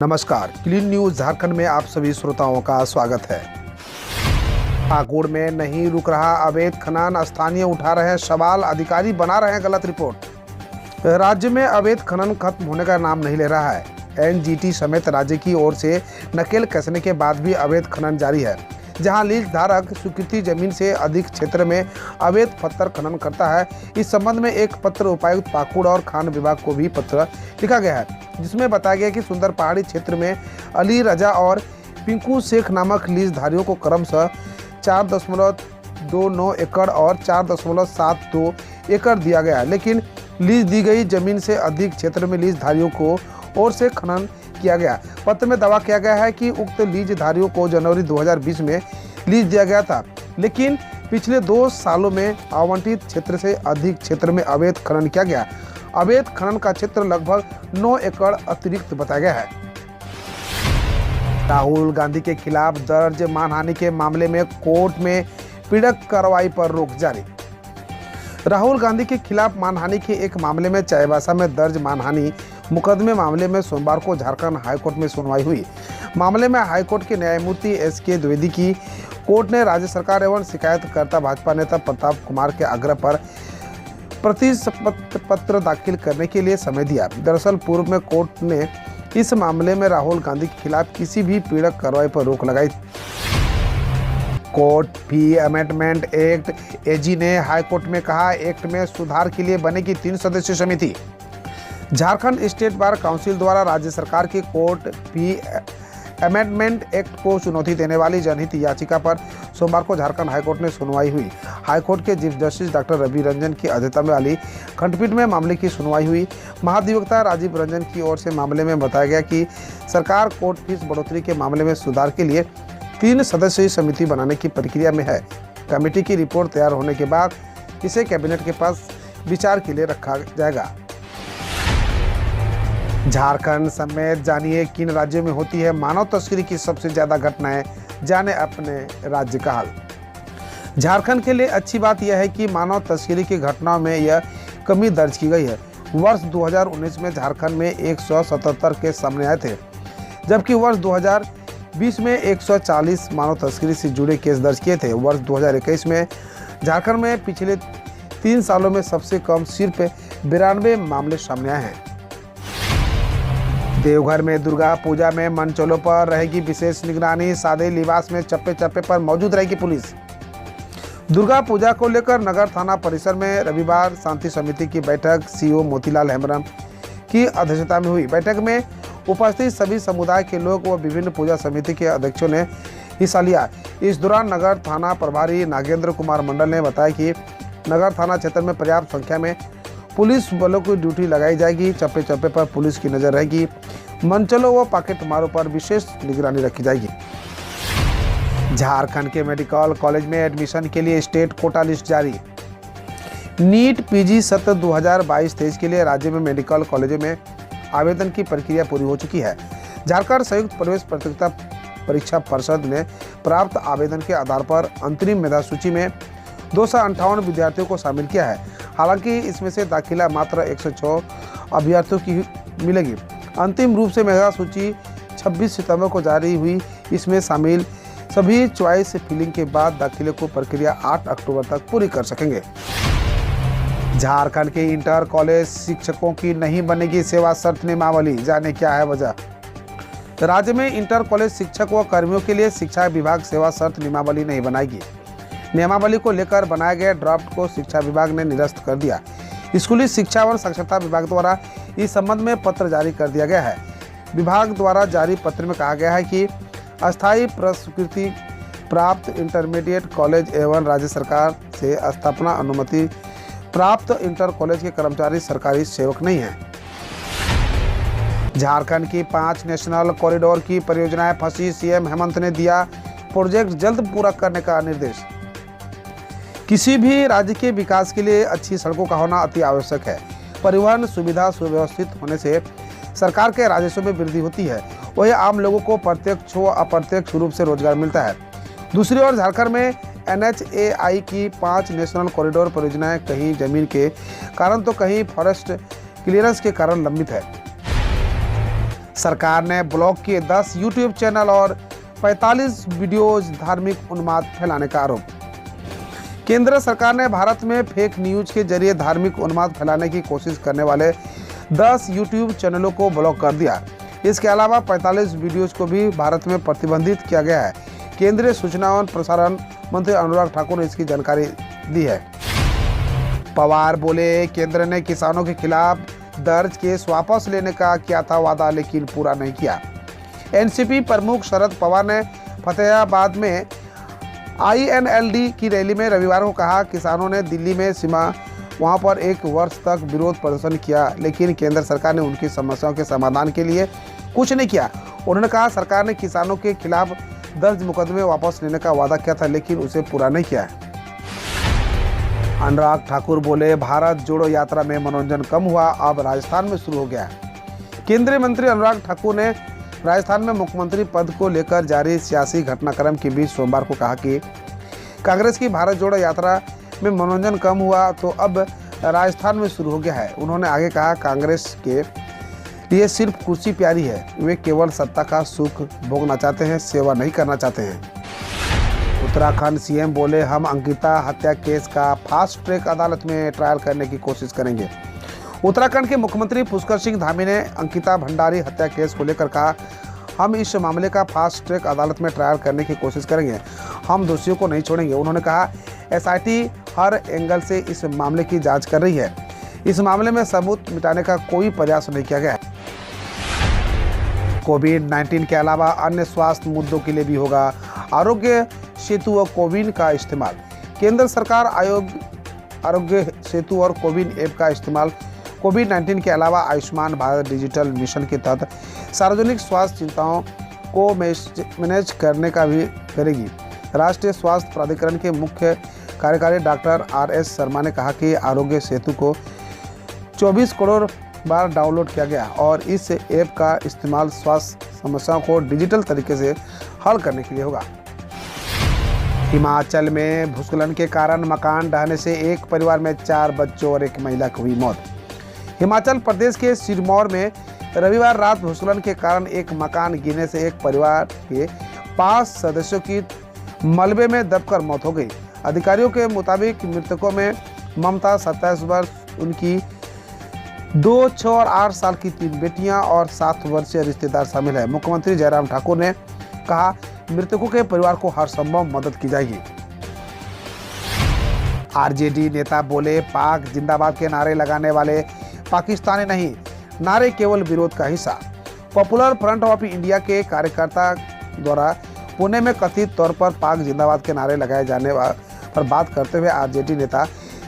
नमस्कार, clean news Jharkhand में आप सभी श्रोताओं का स्वागत है। पाकुड़ में नहीं रुक रहा अवैध खनन, स्थानीय उठा रहे हैं सवाल, अधिकारी बना रहे हैं गलत रिपोर्ट। राज्य में अवैध खनन खत्म होने का नाम नहीं ले रहा है। एनजीटी समेत राज्य की ओर से नकेल कसने के बाद भी अवैध खनन जारी है। जहां लीज धारक स्वीकृति जमीन से अधिक क्षेत्र में अवैध पत्थर खनन करता है। इस संबंध में एक पत्र उपायुक्त पाकुड़ और खान विभाग को भी पत्र लिखा गया है, जिसमें बताया गया कि सुंदर पहाड़ी क्षेत्र में अली रजा और पिंकू शेख नामक लीज धारियों को क्रमशः 4.29 एकड़ और 4.72 एकड़ दिया गया, लेकिन लीज दी गई जमीन से अधिक क्षेत्र में लीज धारियों को ओर से खनन किया गया। पत्र में दावा किया गया है कि उक्त लीज धारियों को जनवरी 2020 में लीज दिया गया था, लेकिन पिछले 2 सालों में आवंटित क्षेत्र से अधिक क्षेत्र में अवैध खनन किया गया। अवैध खनन का क्षेत्र लगभग 9 एकड़ अतिरिक्त बताया गया है। राहुल गांधी के खिलाफ दर्ज मानहानि के मामले में कोर्ट में पीड़क कार्रवाई पर रोक जारी। राहुल गांधी के खिलाफ मानहानि के एक मामले में चाईबासा में दर्ज मानहानि मुकदमे मामले में सोमवार को झारखंड हाईकोर्ट में सुनवाई हुई। मामले में हाईकोर्ट के न्यायमूर्ति एसके द्विवेदी की कोर्ट ने राज्य सरकार एवं शिकायतकर्ता भाजपा नेता प्रताप कुमार के आग्रह पर प्रतिशपथ पत्र दाखिल करने के लिए समय दिया। दरअसल पूर्व में कोर्ट ने इस मामले में राहुल गांधी के खिलाफ किसी भी पीड़क कार्रवाई पर रोक लगाई। कोर्ट फी अमेंडमेंट एक्ट एजी ने हाईकोर्ट में कहा, एक्ट में सुधार के लिए बनेगी 3 सदस्यीय समिति। झारखंड स्टेट बार काउंसिल द्वारा राज्य सरकार की कोर्ट फी अमेंडमेंट एक्ट को चुनौती देने वाली जनहित याचिका पर सोमवार को झारखंड हाईकोर्ट में सुनवाई हुई। हाईकोर्ट के chief justice doctor Ravi Ranjan की अध्यक्षता वाली खंडपीठ में मामले की सुनवाई हुई। महाधिवक्ता राजीव रंजन की ओर से मामले में बताया गया कि सरकार कोर्ट फीस बढ़ोतरी के मामले में सुधार के लिए 3 सदस्यीय समिति बनाने की प्रक्रिया में है। कमेटी की रिपोर्ट तैयार होने के बाद इसे कैबिनेट के पास विचार के लिए रखा जाएगा। झारखंड समेत जानिए किन राज्यों में होती है मानव तस्करी की सबसे ज्यादा घटनाएं, जाने अपने राज्य का हाल। झारखंड के लिए अच्छी बात यह है कि मानव तस्करी की घटनाओं में यह कमी दर्ज की गई है। वर्ष 2019 में झारखंड में 177 केस सामने आए थे, जबकि वर्ष 2020 में 140 मानव तस्करी से जुड़े केस दर्ज किए थे। वर्ष 2021 में झारखंड में पिछले 3 सालों में सबसे कम सिर्फ 92 मामले सामने आए हैं। देवघर में दुर्गा पूजा में मंचलों पर रहेगी विशेष निगरानी, सादे लिबास में चप्पे चप्पे पर मौजूद रहेगी पुलिस। दुर्गा पूजा को लेकर नगर थाना परिसर में रविवार शांति समिति की बैठक सीओ मोतीलाल हेम्ब्रम की अध्यक्षता में हुई। बैठक में उपस्थित सभी समुदाय के लोग व विभिन्न पूजा समिति के अध्यक्षों ने हिस्सा लिया। इस दौरान नगर थाना प्रभारी नागेंद्र कुमार मंडल ने बताया कि नगर थाना क्षेत्र में पर्याप्त संख्या में पुलिस बलों की ड्यूटी लगाई जाएगी। चप्पे चप्पे पर पुलिस की नजर रहेगी। मंचलों व पॉकेट मारों पर विशेष निगरानी रखी जाएगी। झारखंड के मेडिकल कॉलेज में एडमिशन के लिए स्टेट कोटा लिस्ट जारी। नीट पीजी सत्र 2022-23 के लिए राज्य में मेडिकल कॉलेजों में आवेदन की प्रक्रिया पूरी हो चुकी है। झारखंड संयुक्त प्रवेश प्रतियोगिता परीक्षा परिषद ने प्राप्त आवेदन के आधार पर अंतरिम मेधा सूची में 258 विद्यार्थियों को शामिल किया है। हालांकि इसमें से दाखिला मात्र 106 अभ्यर्थियों की मिलेगी। अंतिम रूप से मेधा सूची 26 सितंबर को जारी हुई। इसमें शामिल सभी चॉइस फिलिंग के बाद दाखिले को प्रक्रिया 8 अक्टूबर तक पूरी कर सकेंगे। झारखंड के इंटर कॉलेज शिक्षकों की नहीं बनेगी सेवा शर्त नियमावली, जाने क्या है वजह। राज्य में इंटर कॉलेज शिक्षक व कर्मियों के लिए शिक्षा विभाग सेवा शर्त नियमावली नहीं बनाएगी। नियमावली को लेकर बनाए गए ड्राफ्ट को शिक्षा विभाग ने निरस्त कर दिया। स्कूली शिक्षा एवं साक्षरता विभाग द्वारा इस संबंध में पत्र जारी कर दिया गया है। विभाग द्वारा जारी पत्र में कहा गया है कि अस्थायी प्रस्वीकृति प्राप्त इंटरमीडिएट कॉलेज एवं राज्य सरकार से स्थापना अनुमति प्राप्त इंटर कॉलेज के कर्मचारी सरकारी सेवक नहीं हैं। झारखंड की 5 नेशनल कॉरिडोर की परियोजनाएं फंसी, सीएम हेमंत ने दिया प्रोजेक्ट जल्द पूरा करने का निर्देश। किसी भी राज्य के विकास के लिए अच्छी सड़कों का होना अति आवश्यक है। परिवहन सुविधा सुव्यवस्थित होने से सरकार के राजस्व में वृद्धि होती है, वही आम लोगों को प्रत्यक्ष व अप्रत्यक्ष रूप से रोजगार मिलता है। दूसरी ओर झारखंड में NHAI की 5 नेशनल कॉरिडोर परियोजनाएं कहीं जमीन के कारण तो कहीं फॉरेस्ट क्लियरेंस के कारण लंबित है। सरकार ने ब्लॉक किए 10 यूट्यूब चैनल और 45 वीडियोज धार्मिक उन्माद फैलाने का आरोप। केंद्र सरकार ने भारत में फेक न्यूज के जरिए धार्मिक उन्माद फैलाने की कोशिश करने वाले 10 यूट्यूब चैनलों को ब्लॉक कर दिया। इसके अलावा 45 वीडियोज को भी भारत में प्रतिबंधित किया गया है। केंद्रीय सूचना और प्रसारण मंत्री अनुराग ठाकुर ने इसकी जानकारी दी है। पवार बोले, केंद्र ने किसानों के खिलाफ दर्ज केस वापस लेने का किया था वादा, लेकिन पूरा नहीं किया। एनसीपी प्रमुख शरद पवार ने फतेहाबाद में INLD की रैली में रविवार को कहा, किसानों ने दिल्ली में सीमा वहां पर 1 वर्ष तक विरोध प्रदर्शन किया, लेकिन केंद्र सरकार ने उनकी समस्याओं के समाधान के लिए कुछ नहीं किया। उन्होंने कहा, सरकार ने किसानों के खिलाफ दर्ज मुकदमे वापस लेने का वादा किया था, लेकिन उसे पूरा नहीं किया। अनुराग ठाकुर बोले, भारत जोड़ो यात्रा में मनोरंजन कम हुआ, अब राजस्थान में शुरू हो गया। केंद्रीय मंत्री अनुराग ठाकुर ने राजस्थान में मुख्यमंत्री पद को लेकर जारी सियासी घटनाक्रम के बीच सोमवार को कहा कि कांग्रेस की भारत जोड़ो यात्रा में मनोरंजन कम हुआ तो अब राजस्थान में शुरू हो गया है। उन्होंने आगे कहा, कांग्रेस के लिए सिर्फ कुर्सी प्यारी है, वे केवल सत्ता का सुख भोगना चाहते हैं, सेवा नहीं करना चाहते हैं। उत्तराखंड सीएम बोले, हम अंकिता हत्या केस का फास्ट ट्रैक अदालत में ट्रायल करने की कोशिश करेंगे। उत्तराखंड के मुख्यमंत्री पुष्कर सिंह धामी ने अंकिता भंडारी हत्या केस को लेकर कहा, हम इस मामले का फास्ट ट्रैक अदालत में ट्रायल करने की कोशिश करेंगे, हम दोषियों को नहीं छोड़ेंगे। उन्होंने कहा, SIT हर एंगल से इस मामले की जांच कर रही है, इस मामले में सबूत मिटाने का कोई प्रयास नहीं किया गया। कोविड-19 के अलावा अन्य स्वास्थ्य मुद्दों के लिए भी होगा आरोग्य सेतु व कोविन का इस्तेमाल। केंद्र सरकार आरोग्य सेतु और कोविन ऐप का इस्तेमाल कोविड-19 के अलावा आयुष्मान भारत डिजिटल मिशन के तहत सार्वजनिक स्वास्थ्य चिंताओं को मैनेज करने का भी करेगी। राष्ट्रीय स्वास्थ्य प्राधिकरण के मुख्य कार्यकारी डॉक्टर RS शर्मा ने कहा कि आरोग्य सेतु को 24 करोड़ बार डाउनलोड किया गया और इस ऐप का इस्तेमाल स्वास्थ्य समस्याओं को डिजिटल तरीके से हल करने के लिए होगा। हिमाचल में भूस्खलन के कारण मकान ढहने से एक परिवार में 4 बच्चों और एक महिला की हुई मौत। हिमाचल प्रदेश के सिरमौर में रविवार रात भूस्खलन के कारण एक मकान गिरने से एक परिवार के 5 सदस्यों की मलबे में दबकर मौत हो गई। अधिकारियों के मुताबिक मृतकों में ममता 27 वर्ष, उनकी 2, 6 और 8 साल की 3 बेटियां और 7 वर्षीय रिश्तेदार शामिल है। मुख्यमंत्री जयराम ठाकुर ने कहा, मृतकों के परिवार को हर संभव मदद की जाएगी। RJD नेता बोले, पाक जिंदाबाद के नारे लगाने वाले पाकिस्तानी नहीं, नारे केवल विरोध का हिस्सा। पॉपुलर फ्रंट ऑफ इंडिया के कार्यकर्ता द्वारा पुणे में कथित तौर पर पाक जिंदाबाद के नारे लगाए जाने पर बात करते हुए RJD नेता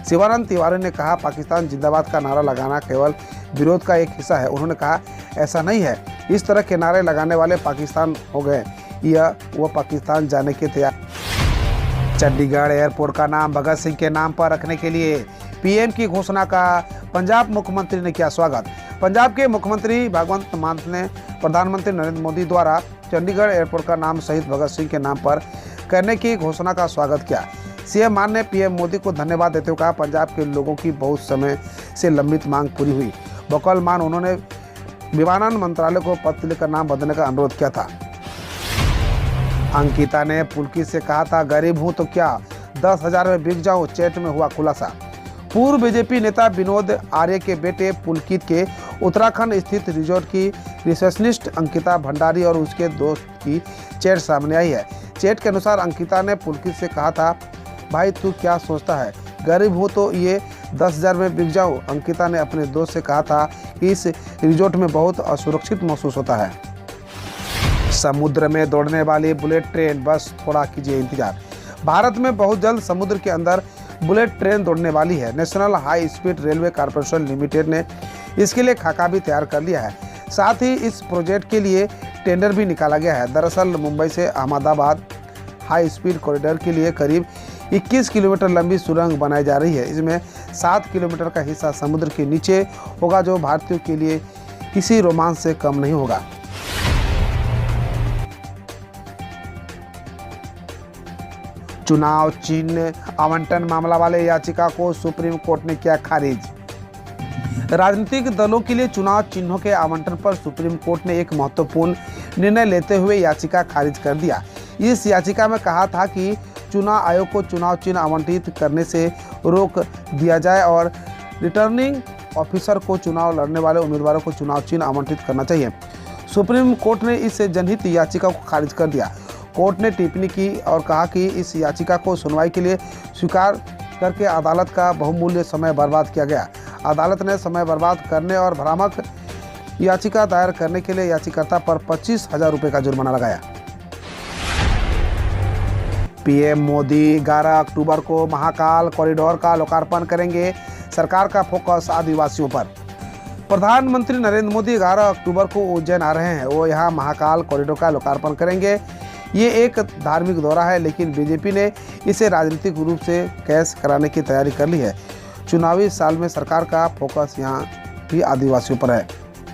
शिवानंद तिवारी ने कहा, पाकिस्तान जिंदाबाद का नारा लगाना केवल विरोध का एक हिस्सा है। उन्होंने कहा, ऐसा नहीं है, इस तरह के नारे लगाने वाले पाकिस्तान हो गए या वो पाकिस्तान जाने के तैयार। चंडीगढ़ एयरपोर्ट का नाम भगत सिंह के नाम पर रखने के लिए PM की घोषणा का पंजाब मुख्यमंत्री ने किया स्वागत। पंजाब के मुख्यमंत्री भगवंत मान ने प्रधानमंत्री नरेंद्र मोदी द्वारा चंडीगढ़ एयरपोर्ट का नाम शहीद भगत सिंह के नाम पर करने की घोषणा का स्वागत किया। CM मान ने PM मोदी को धन्यवाद देते हुए कहा, पंजाब के लोगों की बहुत समय से लंबित मांग पूरी हुई। बकौल मान उन्होंने विमानन मंत्रालय को पत्र लिखकर नाम बदलने का अनुरोध किया था। अंकिता ने पुलकित से कहा था, गरीब हूं तो क्या 10,000 में बिक जाऊं, चैट में हुआ खुलासा। पूर्व BJP नेता विनोद आर्य के बेटे पुलकित के उत्तराखंड स्थित रिजॉर्ट की रिसेप्शनिस्ट अंकिता भंडारी और उसके दोस्त की चैट सामने आई है। चैट के अनुसार अंकिता ने पुलकित से कहा था, भाई तू क्या सोचता है, गरीब हो तो ये 10,000 में बिक जाऊं। अंकिता ने अपने दोस्त से कहा था कि इस रिजॉर्ट में बहुत असुरक्षित महसूस होता है। समुद्र में दौड़ने वाली बुलेट ट्रेन, बस थोड़ा कीजिए इंतजार। भारत में बहुत जल्द समुद्र के अंदर बुलेट ट्रेन दौड़ने वाली है। National high speed railway corporation limited ने इसके लिए खाका भी तैयार कर लिया है। साथ ही इस प्रोजेक्ट के लिए टेंडर भी निकाला गया है। दरअसल मुंबई से अहमदाबाद हाई स्पीड कॉरिडोर के लिए करीब 21 किलोमीटर लंबी सुरंग बनाई जा रही है। इसमें 7 किलोमीटर का हिस्सा समुद्र के नीचे होगा, जो भारतीयों के लिए किसी रोमांच से कम नहीं होगा। चुनाव चिन्ह आवंटन मामला वाले याचिका को सुप्रीम कोर्ट ने किया खारिज। राजनीतिक दलों के लिए चुनाव चिन्हों के आवंटन पर सुप्रीम कोर्ट ने एक महत्वपूर्ण निर्णय लेते हुए याचिका खारिज कर दिया। इस याचिका में कहा था कि चुनाव आयोग को चुनाव चिन्ह आवंटित करने से रोक दिया जाए और रिटर्निंग ऑफिसर को चुनाव लड़ने वाले उम्मीदवारों को चुनाव चिन्ह आवंटित करना चाहिए। सुप्रीम कोर्ट ने इस जनहित याचिका को खारिज कर दिया। कोर्ट ने टिप्पणी की और कहा कि इस याचिका को सुनवाई के लिए स्वीकार करके अदालत का बहुमूल्य समय बर्बाद किया गया। अदालत ने समय बर्बाद करने और भ्रामक याचिका दायर करने के लिए याचिकाकर्ता पर 25,000 रुपये का जुर्माना लगाया। पीएम मोदी 11 अक्टूबर को महाकाल कॉरिडोर का लोकार्पण करेंगे। सरकार का फोकस आदिवासियों पर। प्रधानमंत्री नरेंद्र मोदी 11 अक्टूबर को उज्जैन आ रहे हैं। वो यहाँ महाकाल कॉरिडोर का लोकार्पण करेंगे। ये एक धार्मिक दौरा है, लेकिन बीजेपी ने इसे राजनीतिक रूप से कैश कराने की तैयारी कर ली है। चुनावी साल में सरकार का फोकस यहाँ भी आदिवासियों पर है।